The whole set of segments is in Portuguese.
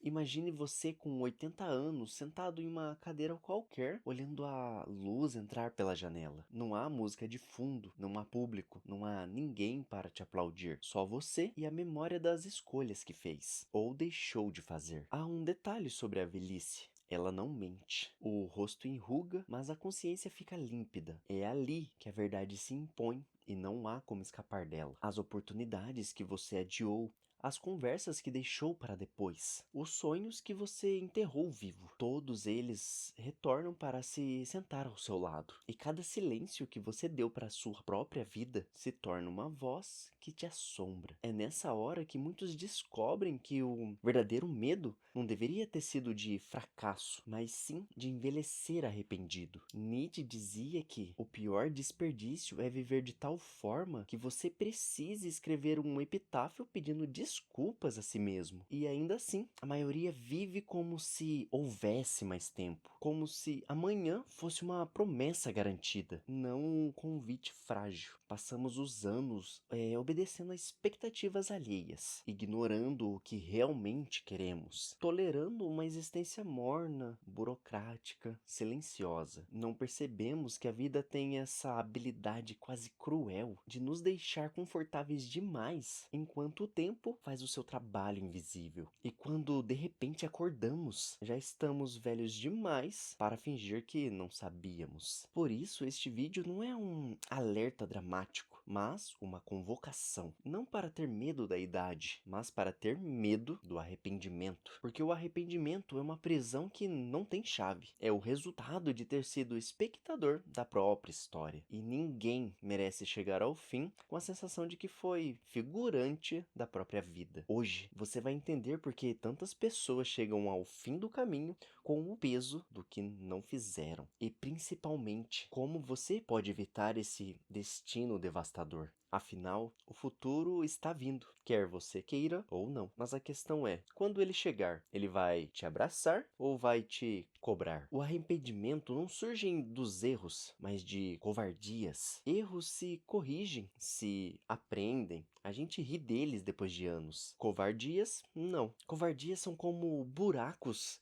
Imagine você com 80 anos, sentado em uma cadeira qualquer, olhando a luz entrar pela janela. Não há música de fundo, não há público, não há ninguém para te aplaudir. Só você e a memória das escolhas que fez, ou deixou de fazer. Há um detalhe sobre a velhice. Ela não mente. O rosto enruga, mas a consciência fica límpida. É ali que a verdade se impõe e não há como escapar dela. As oportunidades que você adiou, as conversas que deixou para depois, os sonhos que você enterrou vivo, todos eles retornam para se sentar ao seu lado. E cada silêncio que você deu para a sua própria vida se torna uma voz que te assombra. É nessa hora que muitos descobrem que o verdadeiro medo não deveria ter sido de fracasso, mas sim de envelhecer arrependido. Nietzsche dizia que o pior desperdício é viver de tal forma que você precise escrever um epitáfio pedindo desculpas a si mesmo. E ainda assim, a maioria vive como se houvesse mais tempo, como se amanhã fosse uma promessa garantida, não um convite frágil. Passamos os anos obedecendo a expectativas alheias, ignorando o que realmente queremos, tolerando uma existência morna, burocrática, silenciosa. Não percebemos que a vida tem essa habilidade quase cruel de nos deixar confortáveis demais, enquanto o tempo faz o seu trabalho invisível. E quando de repente acordamos, já estamos velhos demais para fingir que não sabíamos. Por isso, este vídeo não é um alerta dramático, mas uma convocação. Não para ter medo da idade, mas para ter medo do arrependimento. Porque o arrependimento é uma prisão que não tem chave. É o resultado de ter sido espectador da própria história. E ninguém merece chegar ao fim com a sensação de que foi figurante da própria vida. Hoje, você vai entender por que tantas pessoas chegam ao fim do caminho com o peso do que não fizeram. E principalmente, como você pode evitar esse destino devastador. Afinal, o futuro está vindo, quer você queira ou não. Mas a questão é, quando ele chegar, ele vai te abraçar ou vai te cobrar? O arrependimento não surge dos erros, mas de covardias. Erros se corrigem, se aprendem. A gente ri deles depois de anos. Covardias, não. Covardias são como buracos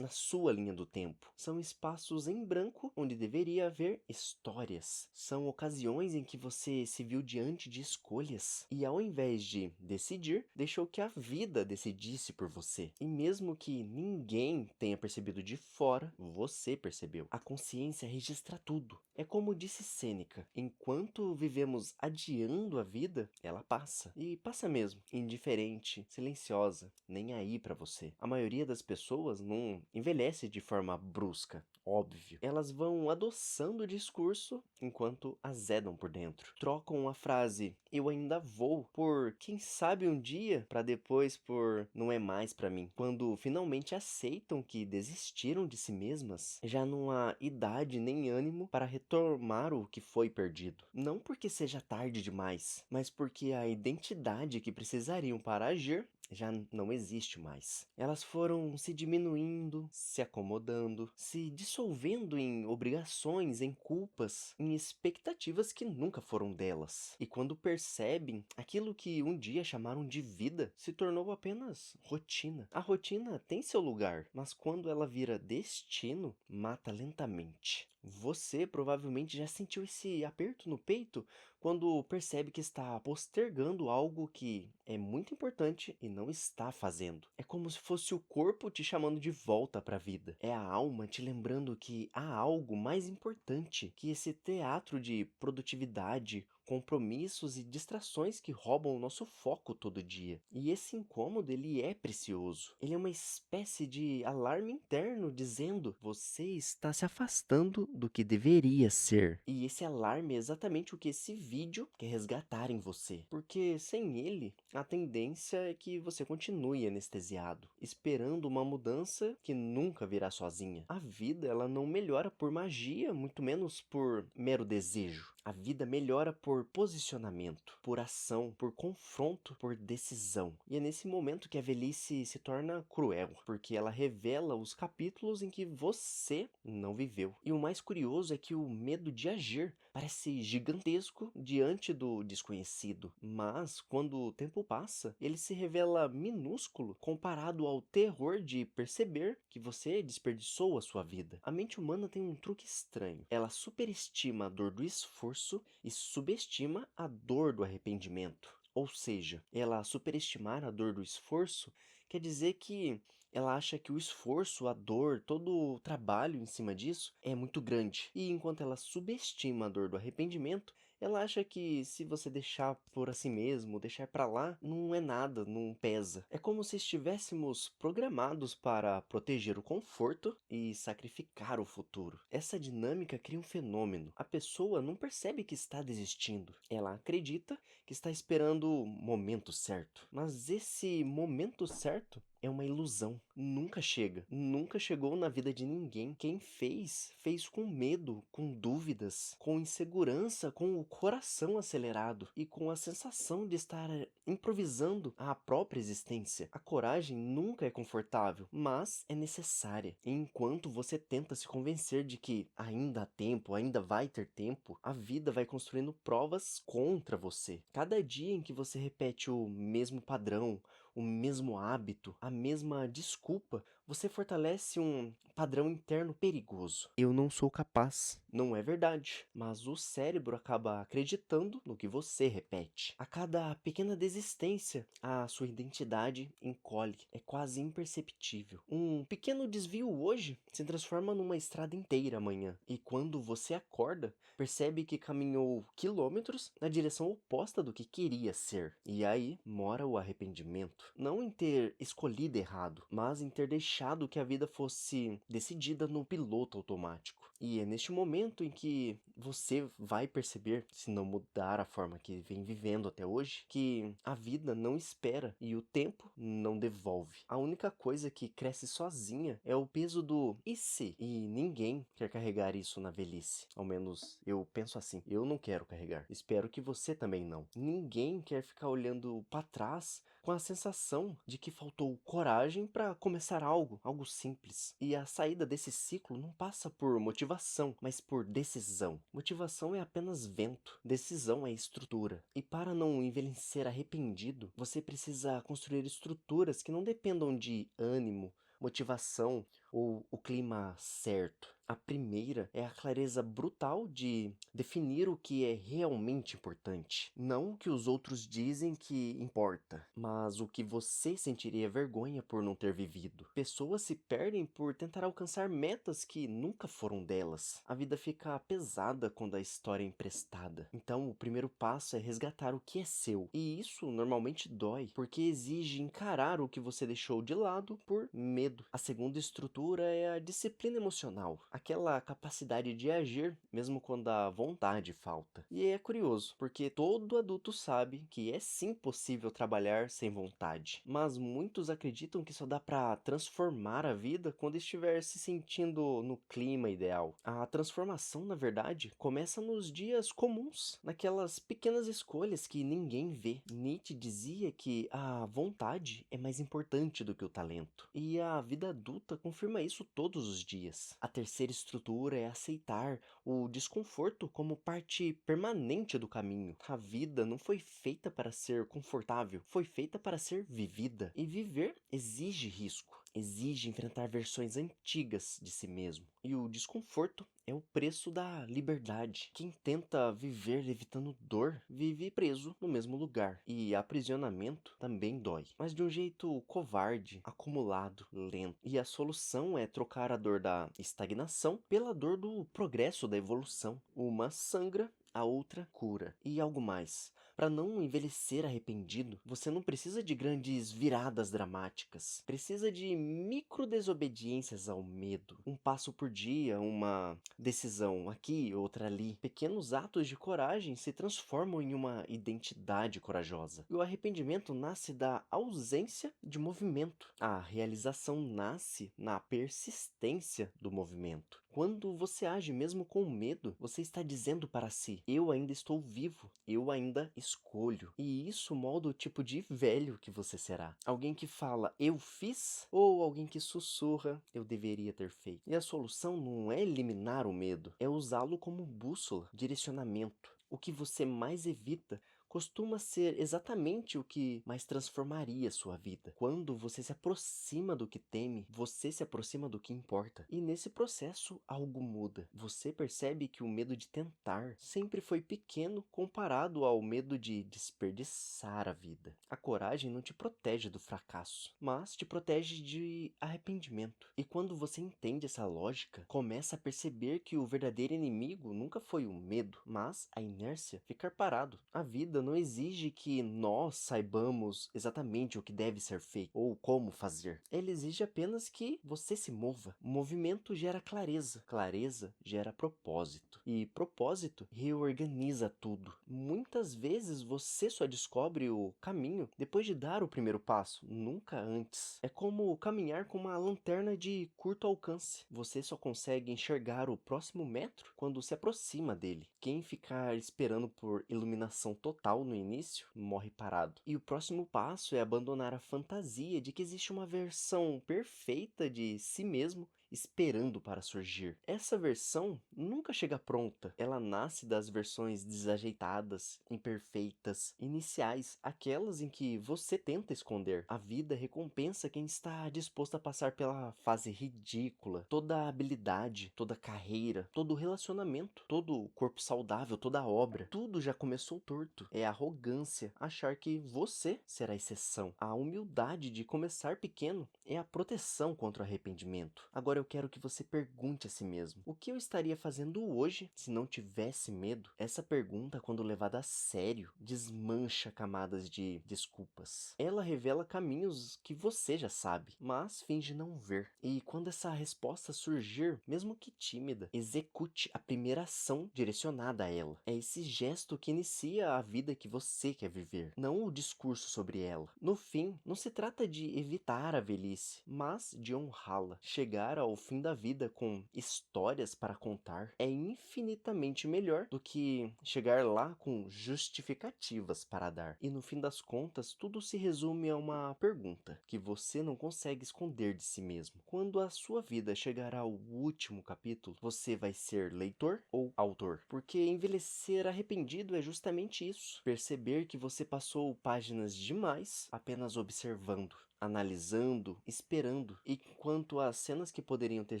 na sua linha do tempo. São espaços em branco onde deveria haver histórias. São ocasiões em que você se viu diante de escolhas e ao invés de decidir, deixou que a vida decidisse por você. E mesmo que ninguém tenha percebido de fora, você percebeu. A consciência registra tudo. É como disse Sêneca, enquanto vivemos adiando a vida, ela passa. E passa mesmo, indiferente, silenciosa, nem aí pra você. A maioria das pessoas não envelhece de forma brusca, óbvio. Elas vão adoçando o discurso enquanto azedam por dentro. Trocam a frase "eu ainda vou" por "quem sabe um dia", para depois por "não é mais pra mim". Quando finalmente aceitam que desistiram de si mesmas, já não há idade nem ânimo para retomar o que foi perdido. Não porque seja tarde demais, mas porque a identidade que precisariam para agir já não existe mais. Elas foram se diminuindo, se acomodando, se dissolvendo em obrigações, em culpas, em expectativas que nunca foram delas. E quando percebem, aquilo que um dia chamaram de vida se tornou apenas rotina. A rotina tem seu lugar, mas quando ela vira destino, mata lentamente. Você provavelmente já sentiu esse aperto no peito quando percebe que está postergando algo que é muito importante e não está fazendo. É como se fosse o corpo te chamando de volta para a vida. É a alma te lembrando que há algo mais importante que esse teatro de produtividade, compromissos e distrações que roubam o nosso foco todo dia. E esse incômodo, ele é precioso. Ele é uma espécie de alarme interno dizendo: você está se afastando do que deveria ser. E esse alarme é exatamente o que esse vídeo quer resgatar em você. Porque sem ele, a tendência é que você continue anestesiado, esperando uma mudança que nunca virá sozinha. A vida, ela não melhora por magia, muito menos por mero desejo. A vida melhora por posicionamento, por ação, por confronto, por decisão. E é nesse momento que a velhice se torna cruel, porque ela revela os capítulos em que você não viveu. E o mais curioso é que o medo de agir parece gigantesco diante do desconhecido, mas quando o tempo passa, ele se revela minúsculo comparado ao terror de perceber que você desperdiçou a sua vida. A mente humana tem um truque estranho. Ela superestima a dor do esforço e subestima a dor do arrependimento. Ou seja, ela superestimar a dor do esforço quer dizer que ela acha que o esforço, a dor, todo o trabalho em cima disso é muito grande. E enquanto ela subestima a dor do arrependimento, ela acha que se você deixar por assim mesmo, deixar pra lá, não é nada, não pesa. É como se estivéssemos programados para proteger o conforto e sacrificar o futuro. Essa dinâmica cria um fenômeno. A pessoa não percebe que está desistindo. Ela acredita que está esperando o momento certo. Mas esse momento certo é uma ilusão. Nunca chega. Nunca chegou na vida de ninguém. Quem fez, fez com medo, com dúvidas, com insegurança, com o coração acelerado e com a sensação de estar improvisando a própria existência. A coragem nunca é confortável, mas é necessária. E enquanto você tenta se convencer de que ainda há tempo, ainda vai ter tempo, a vida vai construindo provas contra você. Cada dia em que você repete o mesmo padrão, o mesmo hábito, a mesma desculpa, você fortalece um padrão interno perigoso. Eu não sou capaz. Não é verdade, mas o cérebro acaba acreditando no que você repete. A cada pequena desistência, a sua identidade encolhe. É quase imperceptível. Um pequeno desvio hoje se transforma numa estrada inteira amanhã. E quando você acorda, percebe que caminhou quilômetros na direção oposta do que queria ser. E aí mora o arrependimento. Não em ter escolhido errado, mas em ter deixado que a vida fosse decidida no piloto automático. E é neste momento em que você vai perceber, se não mudar a forma que vem vivendo até hoje, que a vida não espera e o tempo não devolve. A única coisa que cresce sozinha é o peso do e se? E ninguém quer carregar isso na velhice. Ao menos eu penso assim. Eu não quero carregar. Espero que você também não. Ninguém quer ficar olhando para trás com a sensação de que faltou coragem para começar algo simples. E a saída desse ciclo não passa por motivação, mas por decisão. Motivação é apenas vento, decisão é estrutura. E para não envelhecer arrependido, você precisa construir estruturas que não dependam de ânimo, motivação ou o clima certo. A primeira é a clareza brutal de definir o que é realmente importante. Não o que os outros dizem que importa, mas o que você sentiria vergonha por não ter vivido. Pessoas se perdem por tentar alcançar metas que nunca foram delas. A vida fica pesada quando a história é emprestada. Então, o primeiro passo é resgatar o que é seu. E isso normalmente dói, porque exige encarar o que você deixou de lado por medo. A segunda estrutura é a disciplina emocional. Aquela capacidade de agir mesmo quando a vontade falta. E é curioso, porque todo adulto sabe que é sim possível trabalhar sem vontade, mas muitos acreditam que só dá para transformar a vida quando estiver se sentindo no clima ideal. A transformação, na verdade, começa nos dias comuns, naquelas pequenas escolhas que ninguém vê. Nietzsche dizia que a vontade é mais importante do que o talento, e a vida adulta confirma isso todos os dias. A terceira estrutura é aceitar o desconforto como parte permanente do caminho. A vida não foi feita para ser confortável, foi feita para ser vivida. E viver exige risco, exige enfrentar versões antigas de si mesmo. E o desconforto é o preço da liberdade. Quem tenta viver evitando dor, vive preso no mesmo lugar. E aprisionamento também dói, mas de um jeito covarde, acumulado, lento. E a solução é trocar a dor da estagnação pela dor do progresso, da evolução. Uma sangra, a outra cura. E algo mais. Para não envelhecer arrependido, você não precisa de grandes viradas dramáticas. Precisa de micro desobediências ao medo. Um passo por dia, uma decisão aqui, outra ali. Pequenos atos de coragem se transformam em uma identidade corajosa. E o arrependimento nasce da ausência de movimento. A realização nasce na persistência do movimento. Quando você age mesmo com medo, você está dizendo para si: eu ainda estou vivo, eu ainda escolho. E isso molda o tipo de velho que você será. Alguém que fala, eu fiz, ou alguém que sussurra, eu deveria ter feito. E a solução não é eliminar o medo, é usá-lo como bússola, direcionamento. O que você mais evita costuma ser exatamente o que mais transformaria sua vida. Quando você se aproxima do que teme, você se aproxima do que importa. E nesse processo, algo muda. Você percebe que o medo de tentar sempre foi pequeno comparado ao medo de desperdiçar a vida. A coragem não te protege do fracasso, mas te protege de arrependimento. E quando você entende essa lógica, começa a perceber que o verdadeiro inimigo nunca foi o medo, mas a inércia, ficar parado. A vida não exige que nós saibamos exatamente o que deve ser feito ou como fazer. Ela exige apenas que você se mova. O movimento gera clareza, clareza gera propósito e propósito reorganiza tudo. Muitas vezes você só descobre o caminho depois de dar o primeiro passo, nunca antes. É como caminhar com uma lanterna de curto alcance. Você só consegue enxergar o próximo metro quando se aproxima dele. Quem ficar esperando por iluminação total no início, morre parado. E o próximo passo é abandonar a fantasia de que existe uma versão perfeita de si mesmo esperando para surgir. Essa versão nunca chega pronta. Ela nasce das versões desajeitadas, imperfeitas, iniciais, aquelas em que você tenta esconder. A vida recompensa quem está disposto a passar pela fase ridícula. Toda a habilidade, toda a carreira, todo o relacionamento, todo o corpo saudável, toda a obra, tudo já começou torto. É arrogância achar que você será a exceção. A humildade de começar pequeno é a proteção contra o arrependimento. Agora eu quero que você pergunte a si mesmo: o que eu estaria fazendo hoje se não tivesse medo? Essa pergunta, quando levada a sério, desmancha camadas de desculpas. Ela revela caminhos que você já sabe, mas finge não ver. E quando essa resposta surgir, mesmo que tímida, execute a primeira ação direcionada a ela. É esse gesto que inicia a vida que você quer viver, não o discurso sobre ela. No fim, não se trata de evitar a velhice, mas de honrá-la. Chegar ao fim da vida com histórias para contar é infinitamente melhor do que chegar lá com justificativas para dar. E no fim das contas, tudo se resume a uma pergunta que você não consegue esconder de si mesmo. Quando a sua vida chegar ao último capítulo, você vai ser leitor ou autor? Porque envelhecer arrependido é justamente isso. Perceber que você passou páginas demais apenas observando, analisando, esperando, enquanto as cenas que poderiam ter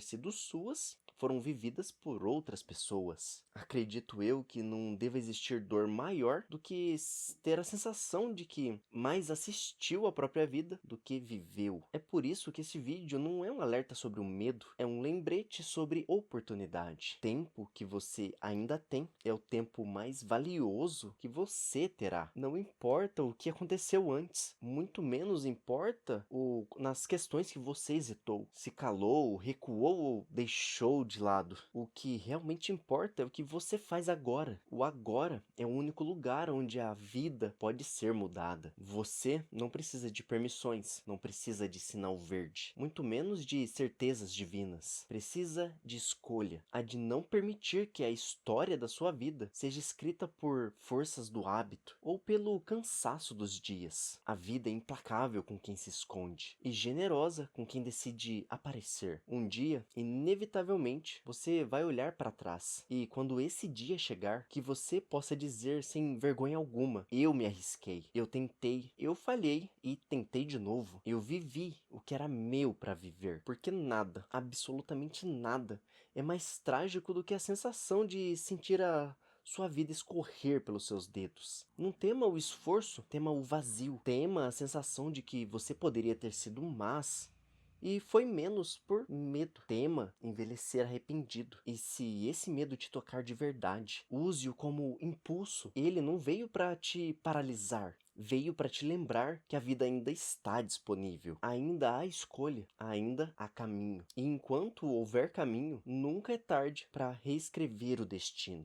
sido suas foram vividas por outras pessoas. Acredito eu que não deva existir dor maior do que ter a sensação de que mais assistiu à própria vida do que viveu. É por isso que esse vídeo não é um alerta sobre o medo, é um lembrete sobre oportunidade. Tempo que você ainda tem é o tempo mais valioso que você terá. Não importa o que aconteceu antes, muito menos importa nas questões que você hesitou, se calou, recuou ou deixou de lado. O que realmente importa é o que você faz agora. O agora é o único lugar onde a vida pode ser mudada. Você não precisa de permissões, não precisa de sinal verde, muito menos de certezas divinas. Precisa de escolha, a de não permitir que a história da sua vida seja escrita por forças do hábito ou pelo cansaço dos dias. A vida é implacável com quem se esconde e generosa com quem decide aparecer. Um dia, inevitavelmente, você vai olhar para trás e quando esse dia chegar, que você possa dizer sem vergonha alguma: eu me arrisquei, eu tentei, eu falhei e tentei de novo. Eu vivi o que era meu para viver, porque nada, absolutamente nada, é mais trágico do que a sensação de sentir a sua vida escorrer pelos seus dedos. Não tema o esforço, tema o vazio, tema a sensação de que você poderia ter sido e foi menos por medo. Tema envelhecer arrependido. E se esse medo te tocar de verdade, use-o como impulso. Ele não veio para te paralisar. Veio para te lembrar que a vida ainda está disponível. Ainda há escolha, ainda há caminho. E enquanto houver caminho, nunca é tarde para reescrever o destino.